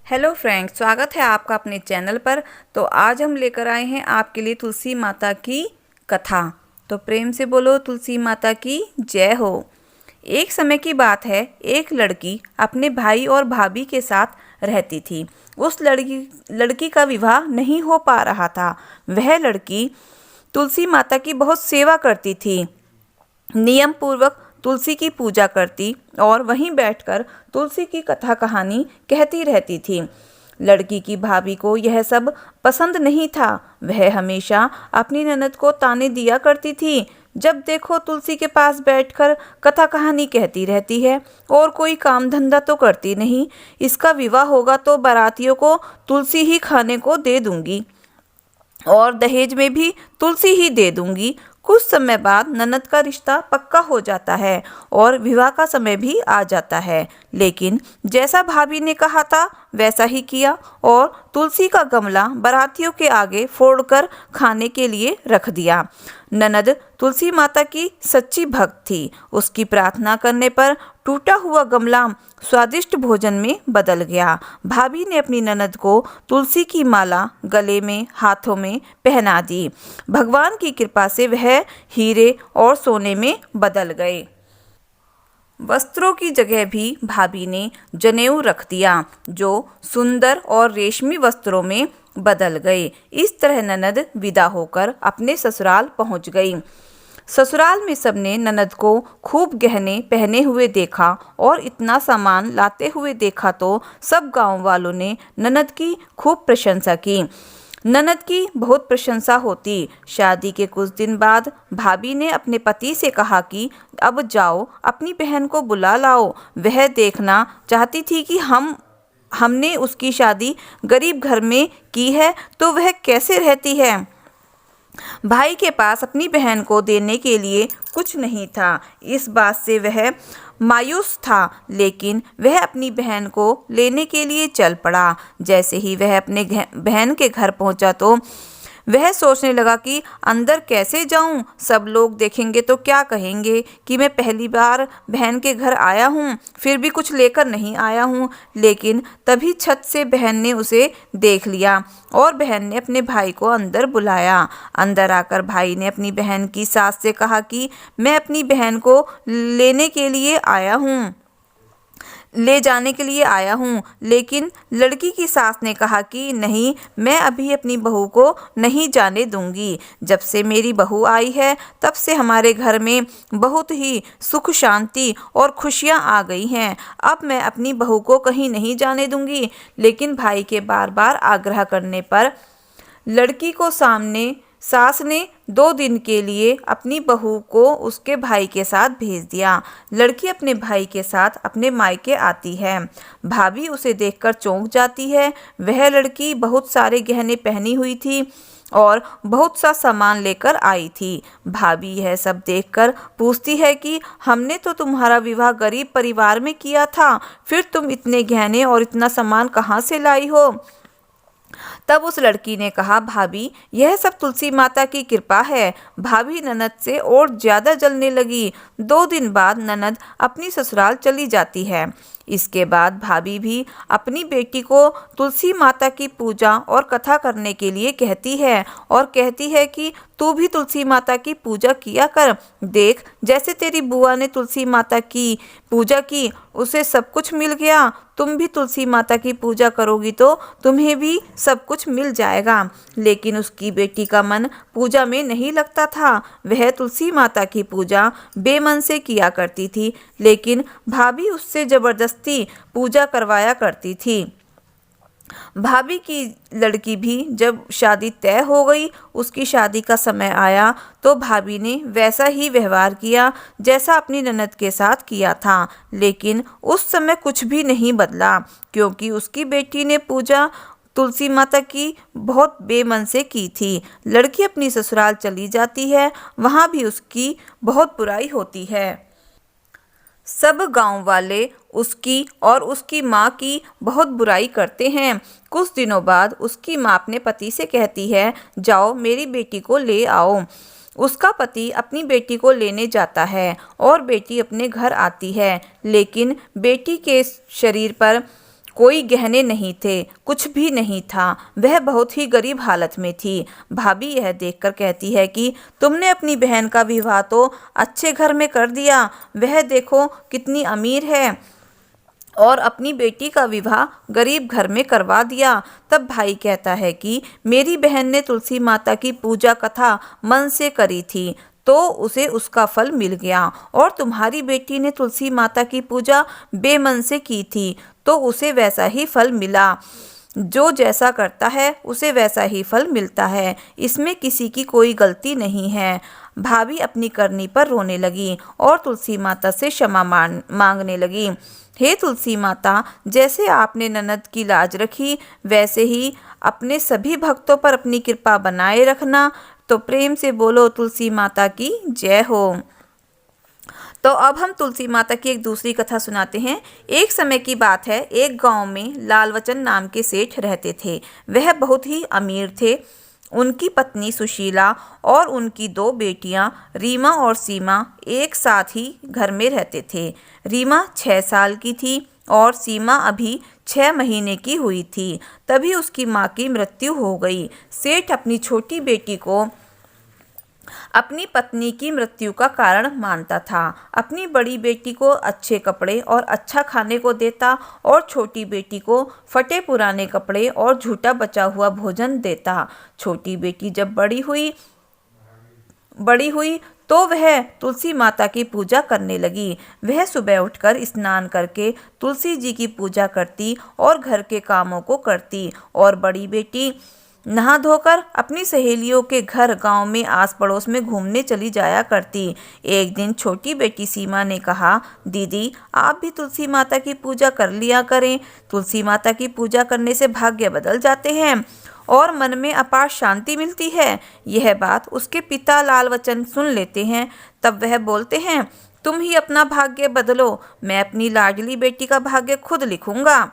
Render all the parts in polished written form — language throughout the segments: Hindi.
हेलो फ्रेंड्स, स्वागत है आपका अपने चैनल पर। तो आज हम लेकर आए हैं आपके लिए तुलसी माता की कथा। तो प्रेम से बोलो तुलसी माता की जय हो। एक समय की बात है, एक लड़की अपने भाई और भाभी के साथ रहती थी। उस लड़की का विवाह नहीं हो पा रहा था। वह लड़की तुलसी माता की बहुत सेवा करती थी, नियम पूर्वक तुलसी की पूजा करती और वहीं बैठकर तुलसी की कथा कहानी कहती रहती थी। लड़की की भाभी को यह सब पसंद नहीं था। वह हमेशा अपनी ननद को ताने दिया करती थी, जब देखो तुलसी के पास बैठकर कथा कहानी कहती रहती है और कोई काम धंधा तो करती नहीं। इसका विवाह होगा तो बारातियों को तुलसी ही खाने को दे दूंगी और दहेज में भी तुलसी ही दे दूंगी। कुछ समय बाद ननद का रिश्ता पक्का हो जाता है और विवाह का समय भी आ जाता है। लेकिन जैसा भाभी ने कहा था वैसा ही किया और तुलसी का गमला बारातियों के आगे फोड़कर खाने के लिए रख दिया। ननद तुलसी माता की सच्ची भक्त थी। उसकी प्रार्थना करने पर टूटा हुआ गमला स्वादिष्ट भोजन में बदल गया। भाभी ने अपनी ननद को तुलसी की माला गले में हाथों में पहना दी। भगवान की कृपा से वह हीरे और सोने में बदल गए। वस्त्रों की जगह भी भाभी ने जनेऊ रख दिया, जो सुंदर और रेशमी वस्त्रों में बदल गए। इस तरह ननद विदा होकर अपने ससुराल पहुंच गई। ससुराल में सबने ननद को खूब गहने पहने हुए देखा और इतना सामान लाते हुए देखा तो सब गांव वालों ने ननद की खूब प्रशंसा की। ननद की बहुत प्रशंसा होती। शादी के कुछ दिन बाद भाभी ने अपने पति से कहा कि अब जाओ अपनी बहन को बुला लाओ। वह देखना चाहती थी कि हमने उसकी शादी गरीब घर में की है तो वह कैसे रहती है। भाई के पास अपनी बहन को देने के लिए कुछ नहीं था। इस बात से वह मायूस था, लेकिन वह अपनी बहन को लेने के लिए चल पड़ा। जैसे ही वह अपने बहन के घर पहुंचा तो वह सोचने लगा कि अंदर कैसे जाऊं, सब लोग देखेंगे तो क्या कहेंगे कि मैं पहली बार बहन के घर आया हूं, फिर भी कुछ लेकर नहीं आया हूं। लेकिन तभी छत से बहन ने उसे देख लिया और बहन ने अपने भाई को अंदर बुलाया। अंदर आकर भाई ने अपनी बहन की सास से कहा कि मैं अपनी बहन को ले जाने के लिए आया हूँ। लेकिन लड़की की सास ने कहा कि नहीं, मैं अभी अपनी बहू को नहीं जाने दूंगी। जब से मेरी बहू आई है तब से हमारे घर में बहुत ही सुख शांति और खुशियाँ आ गई हैं। अब मैं अपनी बहू को कहीं नहीं जाने दूंगी। लेकिन भाई के बार बार आग्रह करने पर लड़की को सामने सास ने 2 दिन के लिए अपनी बहू को उसके भाई के साथ भेज दिया। लड़की अपने भाई के साथ अपने मायके आती है। भाभी उसे देखकर चौंक जाती है। वह लड़की बहुत सारे गहने पहनी हुई थी और बहुत सा सामान लेकर आई थी। भाभी यह सब देखकर पूछती है कि हमने तो तुम्हारा विवाह गरीब परिवार में किया था, फिर तुम इतने गहने और इतना सामान कहाँ से लाई हो। तब उस लड़की ने कहा, भाभी यह सब तुलसी माता की कृपा है। भाभी ननद से और ज्यादा जलने लगी। 2 दिन बाद ननद अपनी ससुराल चली जाती है। इसके बाद भाभी भी अपनी बेटी को तुलसी माता की पूजा और कथा करने के लिए कहती है और कहती है कि तू भी तुलसी माता की पूजा किया कर। देख, जैसे तेरी बुआ ने तुलसी माता की पूजा की उसे सब कुछ मिल गया, तुम भी तुलसी माता की पूजा करोगी तो तुम्हें भी सब कुछ मिल जाएगा। लेकिन उसकी बेटी का मन पूजा में नहीं लगता था। वह तुलसी माता की पूजा बेमन से किया करती थी, लेकिन भाभी उससे जबरदस्ती पूजा करवाया करती थी। भाभी की लड़की भी जब शादी तय हो गई, उसकी शादी का समय आया तो भाभी ने वैसा ही व्यवहार किया जैसा अपनी ननद के साथ किया था। लेकिन उस समय कुछ भी नहीं बदला, क्योंकि उसकी बेटी ने पूजा तुलसी माता की बहुत बेमन से की थी। लड़की अपनी ससुराल चली जाती है, वहाँ भी उसकी बहुत बुराई होती है। सब गांव वाले उसकी और उसकी माँ की बहुत बुराई करते हैं। कुछ दिनों बाद उसकी माँ अपने पति से कहती है, जाओ मेरी बेटी को ले आओ। उसका पति अपनी बेटी को लेने जाता है और बेटी अपने घर आती है, लेकिन बेटी के शरीर पर कोई गहने नहीं थे, कुछ भी नहीं था। वह बहुत ही गरीब हालत में थी। भाभी यह देखकर कहती है कि तुमने अपनी बहन का विवाह तो अच्छे घर में कर दिया, वह देखो कितनी अमीर है, और अपनी बेटी का विवाह गरीब घर में करवा दिया। तब भाई कहता है कि मेरी बहन ने तुलसी माता की पूजा कथा मन से करी थी तो उसे उसका फल मिल गया, और तुम्हारी बेटी ने तुलसी माता की पूजा बेमन से की थी तो उसे वैसा ही फल मिला। जो जैसा करता है उसे वैसा ही फल मिलता है, इसमें किसी की कोई गलती नहीं है। भाभी अपनी करनी पर रोने लगी और तुलसी माता से क्षमा मांगने लगी। हे तुलसी माता, जैसे आपने ननद की लाज रखी वैसे ही अपने सभी भक्तों पर अपनी कृपा बनाए रखना। तो प्रेम से बोलो तुलसी माता की जय हो। तो अब हम तुलसी माता की एक दूसरी कथा सुनाते हैं। एक समय की बात है, एक गांव में लालवचन नाम के सेठ रहते थे। वह बहुत ही अमीर थे। उनकी पत्नी सुशीला और उनकी दो बेटियां रीमा और सीमा एक साथ ही घर में रहते थे। रीमा 6 साल की थी और सीमा अभी 6 महीने की हुई थी। तभी उसकी माँ की मृत्यु हो गई। सेठ अपनी छोटी बेटी को अपनी पत्नी की मृत्यु का कारण मानता था। अपनी बड़ी बेटी को अच्छे कपड़े और अच्छा खाने को देता और छोटी बेटी को फटे पुराने कपड़े और झूठा बचा हुआ भोजन देता। छोटी बेटी जब बड़ी हुई तो वह तुलसी माता की पूजा करने लगी। वह सुबह उठकर स्नान करके तुलसी जी की पूजा करती और घर के कामों को करती, और बड़ी बेटी नहा धोकर अपनी सहेलियों के घर गांव में आस पड़ोस में घूमने चली जाया करती। एक दिन छोटी बेटी सीमा ने कहा, दीदी आप भी तुलसी माता की पूजा कर लिया करें। तुलसी माता की पूजा करने से भाग्य बदल जाते हैं और मन में अपार शांति मिलती है। यह बात उसके पिता लालवचन सुन लेते हैं। तब वह बोलते हैं, तुम ही अपना भाग्य बदलो, मैं अपनी लाडली बेटी का भाग्य खुद लिखूंगा।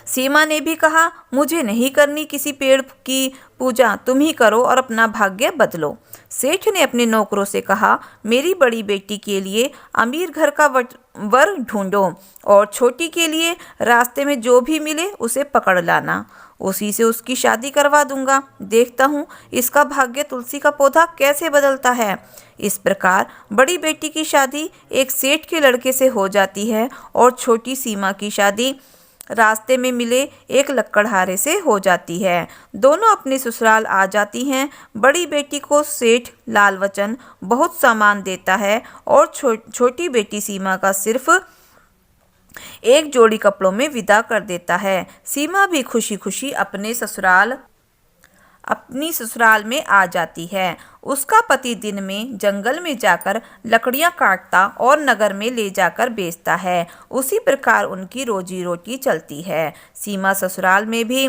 सीमा ने भी कहा, मुझे नहीं करनी किसी पेड़ की पूजा, तुम ही करो और अपना भाग्य बदलो। सेठ ने अपने नौकरों से कहा, मेरी बड़ी बेटी के लिए अमीर घर का वर ढूंढो और छोटी के लिए रास्ते में जो भी मिले उसे पकड़ लाना, उसी से उसकी शादी करवा दूंगा। देखता हूँ इसका भाग्य तुलसी का पौधा कैसे बदलता है। इस प्रकार बड़ी बेटी की शादी एक सेठ के लड़के से हो जाती है और छोटी सीमा की शादी रास्ते में मिले एक लक्कड़हारे से हो जाती है। दोनों अपने ससुराल आ जाती हैं। बड़ी बेटी को सेठ लालवचन बहुत सामान देता है और छोटी बेटी सीमा का सिर्फ एक जोड़ी कपड़ों में विदा कर देता है। सीमा भी खुशी खुशी अपनी ससुराल में आ जाती है। उसका पति दिन में जंगल में जाकर लकड़ियां काटता और नगर में ले जाकर बेचता है। उसी प्रकार उनकी रोजी रोटी चलती है। सीमा ससुराल में भी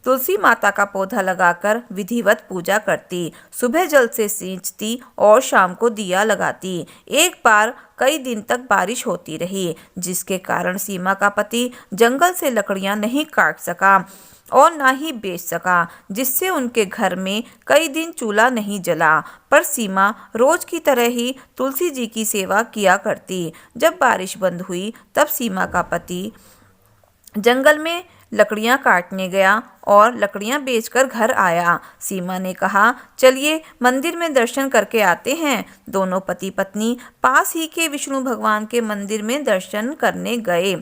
तुलसी माता का पौधा लगाकर विधिवत पूजा करती, सुबह जल से सींचती और शाम को दिया लगाती। एक बार कई दिन तक बारिश होती रही, जिसके कारण सीमा का पति जंगल से लकड़ियां नहीं काट सका और ना ही बेच सका, जिससे उनके घर में कई दिन चूल्हा नहीं जला। पर सीमा रोज की तरह ही तुलसी जी की सेवा किया करती। जब बारिश बंद हुई तब सीमा का पति जंगल में लकड़ियां काटने गया और लकड़ियां बेचकर घर आया। सीमा ने कहा, चलिए मंदिर में दर्शन करके आते हैं। दोनों पति पत्नी पास ही के विष्णु भगवान के मंदिर में दर्शन करने गए।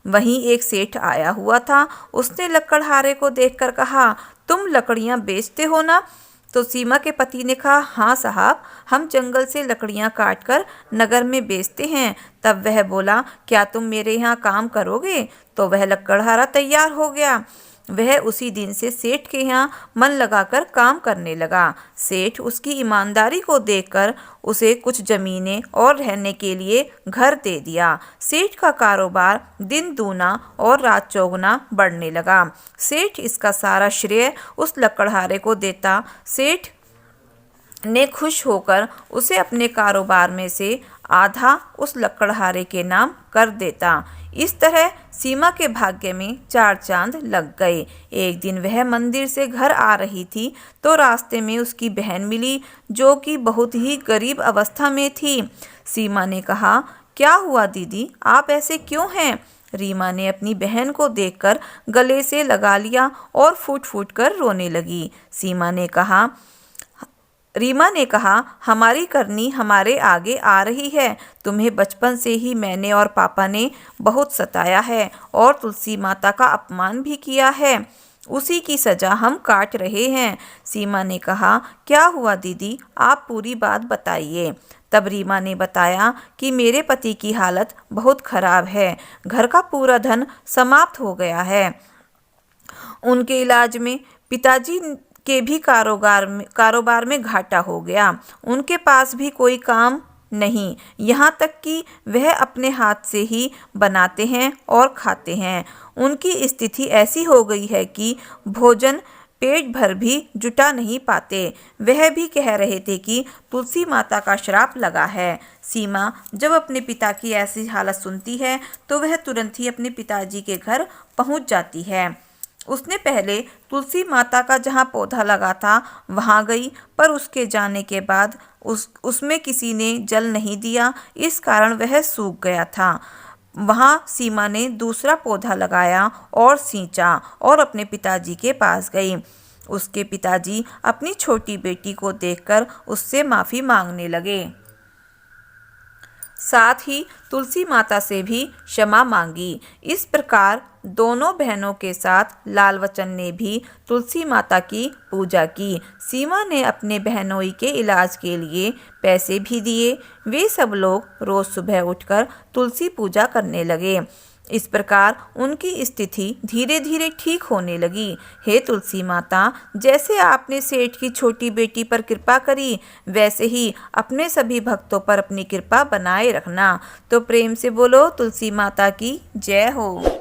वहीं एक सेठ आया हुआ था। उसने लकड़हारे को देखकर कहा, तुम लकड़ियां बेचते हो ना? तो सीमा के पति ने कहा, हाँ साहब, हम जंगल से लकड़ियां काटकर नगर में बेचते हैं। तब वह बोला, क्या तुम मेरे यहाँ काम करोगे? तो वह लकड़हारा तैयार हो गया। वह उसी दिन से सेठ के यहाँ मन लगाकर काम करने लगा। सेठ उसकी ईमानदारी को देखकर उसे कुछ जमीनें और रहने के लिए घर दे दिया। सेठ का कारोबार दिन दूना और रात चौगुना बढ़ने लगा। सेठ इसका सारा श्रेय उस लकड़हारे को देता। सेठ ने खुश होकर उसे अपने कारोबार में से आधा उस लकड़हारे के नाम कर देता। इस तरह सीमा के भाग्य में 4 चांद लग गए। एक दिन वह मंदिर से घर आ रही थी तो रास्ते में उसकी बहन मिली, जो कि बहुत ही गरीब अवस्था में थी। सीमा ने कहा, क्या हुआ दीदी, आप ऐसे क्यों हैं? रीमा ने अपनी बहन को देखकर गले से लगा लिया और फूट फूट कर रोने लगी। रीमा ने कहा, हमारी करनी हमारे आगे आ रही है। तुम्हें बचपन से ही मैंने और पापा ने बहुत सताया है और तुलसी माता का अपमान भी किया है। उसी की सजा हम काट रहे हैं। सीमा ने कहा, क्या हुआ दीदी, आप पूरी बात बताइए। तब रीमा ने बताया कि मेरे पति की हालत बहुत खराब है। घर का पूरा धन समाप्त हो गया है। उनके इलाज में पिताजी के भी कारोबार में घाटा हो गया। उनके पास भी कोई काम नहीं, यहाँ तक कि वह अपने हाथ से ही बनाते हैं और खाते हैं। उनकी स्थिति ऐसी हो गई है कि भोजन पेट भर भी जुटा नहीं पाते। वह भी कह रहे थे कि तुलसी माता का श्राप लगा है। सीमा जब अपने पिता की ऐसी हालत सुनती है तो वह तुरंत ही अपने पिताजी के घर पहुंच जाती है। उसने पहले तुलसी माता का जहाँ पौधा लगा था वहाँ गई, पर उसके जाने के बाद उसमें किसी ने जल नहीं दिया, इस कारण वह सूख गया था। वहाँ सीमा ने दूसरा पौधा लगाया और सींचा और अपने पिताजी के पास गई। उसके पिताजी अपनी छोटी बेटी को देखकर उससे माफ़ी मांगने लगे। साथ ही तुलसी माता से भी क्षमा मांगी। इस प्रकार दोनों बहनों के साथ लालवचन ने भी तुलसी माता की पूजा की। सीमा ने अपने बहनोई के इलाज के लिए पैसे भी दिए। वे सब लोग रोज़ सुबह उठकर तुलसी पूजा करने लगे। इस प्रकार उनकी स्थिति धीरे धीरे ठीक होने लगी। हे तुलसी माता, जैसे आपने सेठ की छोटी बेटी पर कृपा करी, वैसे ही अपने सभी भक्तों पर अपनी कृपा बनाए रखना। तो प्रेम से बोलो तुलसी माता की जय हो।